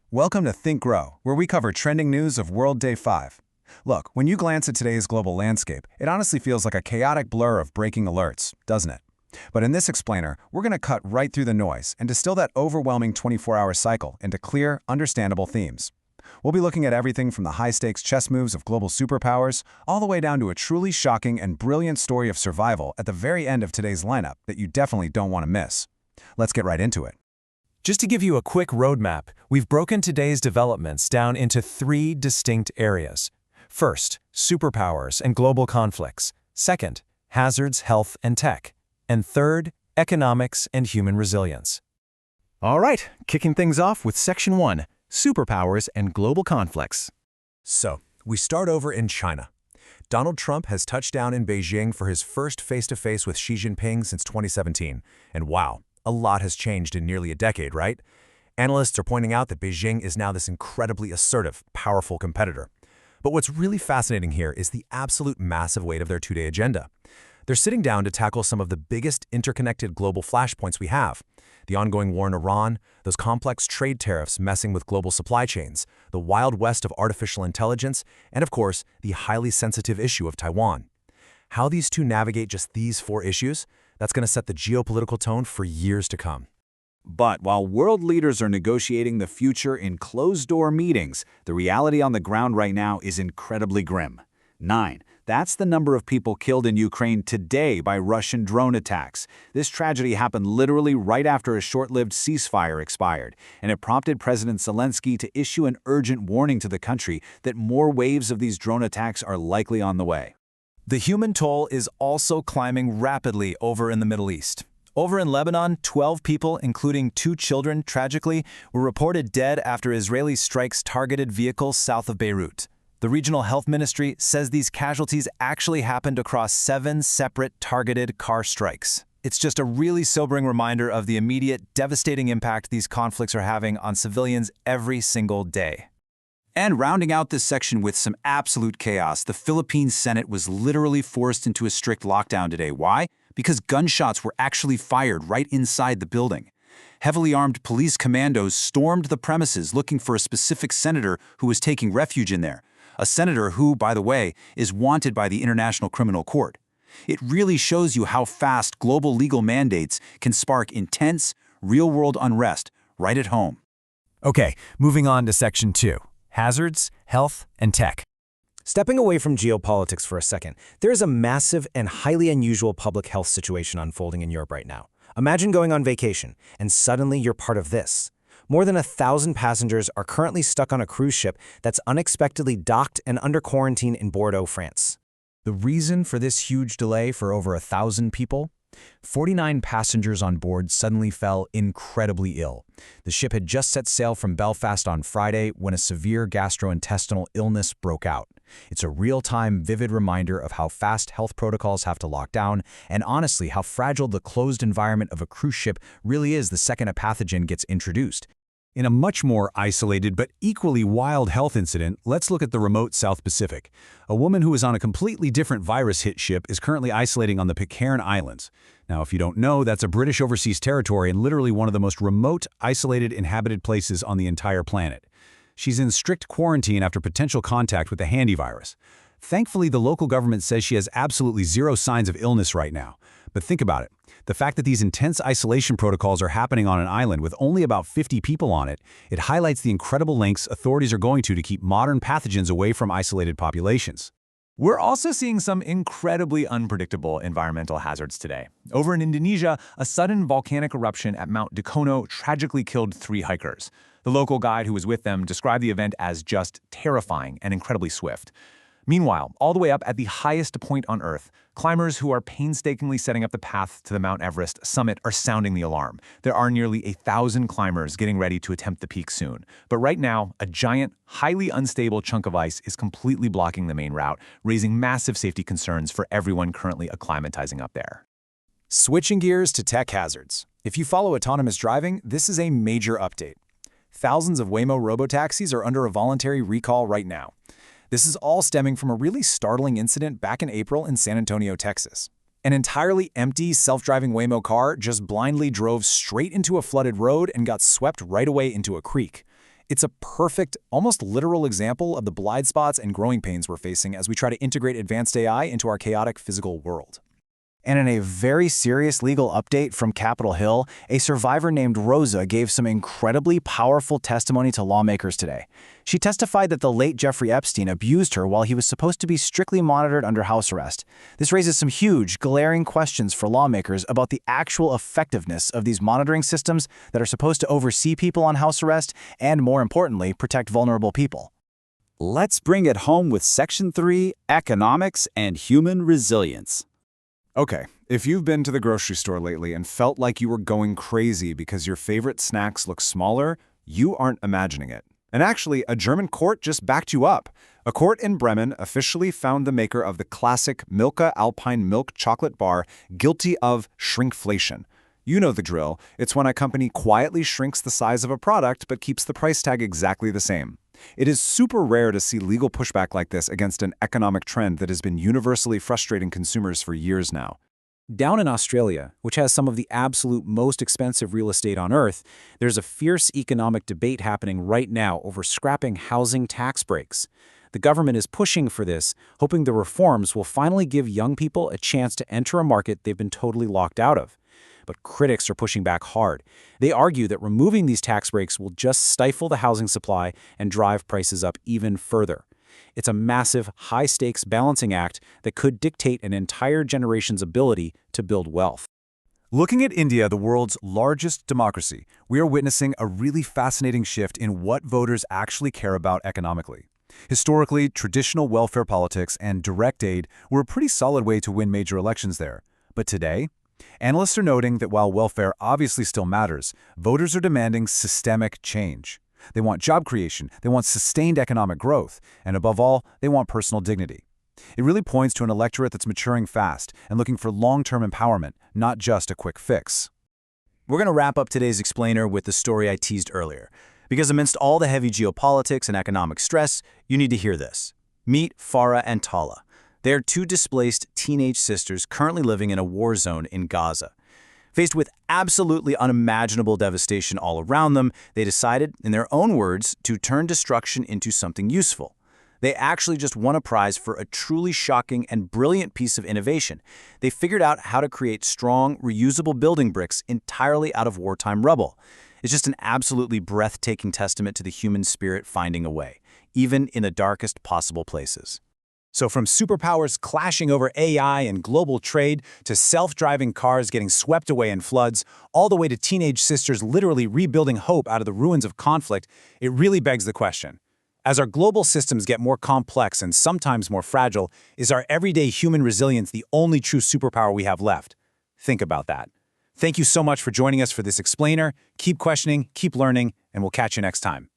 Welcome to Think Grow, where we cover trending news of World Day 5. Look, when you glance at today's global landscape, it honestly feels like a chaotic blur of breaking alerts, doesn't it? But in this explainer, we're going to cut right through the noise and distill that overwhelming 24-hour cycle into clear, understandable themes. We'll be looking at everything from the high-stakes chess moves of global superpowers all the way down to a truly shocking and brilliant story of survival at the very end of today's lineup that you definitely don't want to miss. Let's get right into it. Just to give you a quick roadmap, we've broken today's developments down into three distinct areas. First, superpowers and global conflicts. Second, hazards, health, and tech. And third, economics and human resilience. All right, kicking things off with Section 1, Superpowers and Global Conflicts. So, we start over in China. Donald Trump has touched down in Beijing for his first face-to-face with Xi Jinping since 2017. And wow, a lot has changed in nearly a decade, right? Analysts are pointing out that Beijing is now this incredibly assertive, powerful competitor. But what's really fascinating here is the absolute massive weight of their two-day agenda. They're sitting down to tackle some of the biggest interconnected global flashpoints we have. The ongoing war in Iran, those complex trade tariffs messing with global supply chains, the wild west of artificial intelligence, and of course, the highly sensitive issue of Taiwan. How these two navigate just these four issues, that's going to set the geopolitical tone for years to come. But while world leaders are negotiating the future in closed-door meetings, the reality on the ground right now is incredibly grim. 9. That's the number of people killed in Ukraine today by Russian drone attacks. This tragedy happened literally right after a short-lived ceasefire expired, and it prompted President Zelensky to issue an urgent warning to the country that more waves of these drone attacks are likely on the way. The human toll is also climbing rapidly over in the Middle East. Over in Lebanon, 12 people, including 2 children, tragically, were reported dead after Israeli strikes targeted vehicles south of Beirut. The regional health ministry says these casualties actually happened across 7 separate targeted car strikes. It's just a really sobering reminder of the immediate, devastating impact these conflicts are having on civilians every single day. And rounding out this section with some absolute chaos, the Philippine Senate was literally forced into a strict lockdown today. Why? Because gunshots were actually fired right inside the building. Heavily armed police commandos stormed the premises looking for a specific senator who was taking refuge in there. A senator who, by the way, is wanted by the International Criminal Court. It really shows you how fast global legal mandates can spark intense, real-world unrest right at home. Okay, moving on to Section 2. Hazards, health, and tech. Stepping away from geopolitics for a second, there is a massive and highly unusual public health situation unfolding in Europe right now. Imagine going on vacation, and suddenly you're part of this. More than 1,000 passengers are currently stuck on a cruise ship that's unexpectedly docked and under quarantine in Bordeaux, France. The reason for this huge delay for over 1,000 people? 49 passengers on board suddenly fell incredibly ill. The ship had just set sail from Belfast on Friday when a severe gastrointestinal illness broke out. It's a real-time, vivid reminder of how fast health protocols have to lock down, and honestly, how fragile the closed environment of a cruise ship really is the second a pathogen gets introduced. In a much more isolated but equally wild health incident, let's look at the remote South Pacific. A woman who was on a completely different virus-hit ship is currently isolating on the Pitcairn Islands. Now, if you don't know, that's a British overseas territory and literally one of the most remote, isolated, inhabited places on the entire planet. She's in strict quarantine after potential contact with the handivirus. Thankfully, the local government says she has absolutely zero signs of illness right now. But think about it. The fact that these intense isolation protocols are happening on an island with only about 50 people on it, it highlights the incredible lengths authorities are going to keep modern pathogens away from isolated populations. We're also seeing some incredibly unpredictable environmental hazards today. Over in Indonesia, a sudden volcanic eruption at Mount Dakono tragically killed 3 hikers. The local guide who was with them described the event as just terrifying and incredibly swift. Meanwhile, all the way up at the highest point on Earth, climbers who are painstakingly setting up the path to the Mount Everest summit are sounding the alarm. There are nearly 1,000 climbers getting ready to attempt the peak soon. But right now, a giant, highly unstable chunk of ice is completely blocking the main route, raising massive safety concerns for everyone currently acclimatizing up there. Switching gears to tech hazards. If you follow autonomous driving, this is a major update. Thousands of Waymo robotaxis are under a voluntary recall right now. This is all stemming from a really startling incident back in April in San Antonio, Texas. An entirely empty, self-driving Waymo car just blindly drove straight into a flooded road and got swept right away into a creek. It's a perfect, almost literal example of the blind spots and growing pains we're facing as we try to integrate advanced AI into our chaotic physical world. And in a very serious legal update from Capitol Hill, a survivor named Rosa gave some incredibly powerful testimony to lawmakers today. She testified that the late Jeffrey Epstein abused her while he was supposed to be strictly monitored under house arrest. This raises some huge, glaring questions for lawmakers about the actual effectiveness of these monitoring systems that are supposed to oversee people on house arrest and, more importantly, protect vulnerable people. Let's bring it home with Section 3, Economics and Human Resilience. Okay, if you've been to the grocery store lately and felt like you were going crazy because your favorite snacks look smaller, you aren't imagining it. And actually, a German court just backed you up. A court in Bremen officially found the maker of the classic Milka Alpine Milk chocolate bar guilty of shrinkflation. You know the drill. It's when a company quietly shrinks the size of a product but keeps the price tag exactly the same. It is super rare to see legal pushback like this against an economic trend that has been universally frustrating consumers for years now. Down in Australia, which has some of the absolute most expensive real estate on Earth, there's a fierce economic debate happening right now over scrapping housing tax breaks. The government is pushing for this, hoping the reforms will finally give young people a chance to enter a market they've been totally locked out of. But critics are pushing back hard. They argue that removing these tax breaks will just stifle the housing supply and drive prices up even further. It's a massive, high-stakes balancing act that could dictate an entire generation's ability to build wealth. Looking at India, the world's largest democracy, we are witnessing a really fascinating shift in what voters actually care about economically. Historically, traditional welfare politics and direct aid were a pretty solid way to win major elections there. But today, analysts are noting that while welfare obviously still matters, voters are demanding systemic change. They want job creation, they want sustained economic growth, and above all, they want personal dignity. It really points to an electorate that's maturing fast and looking for long-term empowerment, not just a quick fix. We're going to wrap up today's explainer with the story I teased earlier. Because amidst all the heavy geopolitics and economic stress, you need to hear this. Meet Farah and Tala. They are two displaced teenage sisters currently living in a war zone in Gaza. Faced with absolutely unimaginable devastation all around them, they decided, in their own words, to turn destruction into something useful. They actually just won a prize for a truly shocking and brilliant piece of innovation. They figured out how to create strong, reusable building bricks entirely out of wartime rubble. It's just an absolutely breathtaking testament to the human spirit finding a way, even in the darkest possible places. So from superpowers clashing over AI and global trade, to self-driving cars getting swept away in floods, all the way to teenage sisters literally rebuilding hope out of the ruins of conflict, it really begs the question. As our global systems get more complex and sometimes more fragile, is our everyday human resilience the only true superpower we have left? Think about that. Thank you so much for joining us for this explainer. Keep questioning, keep learning, and we'll catch you next time.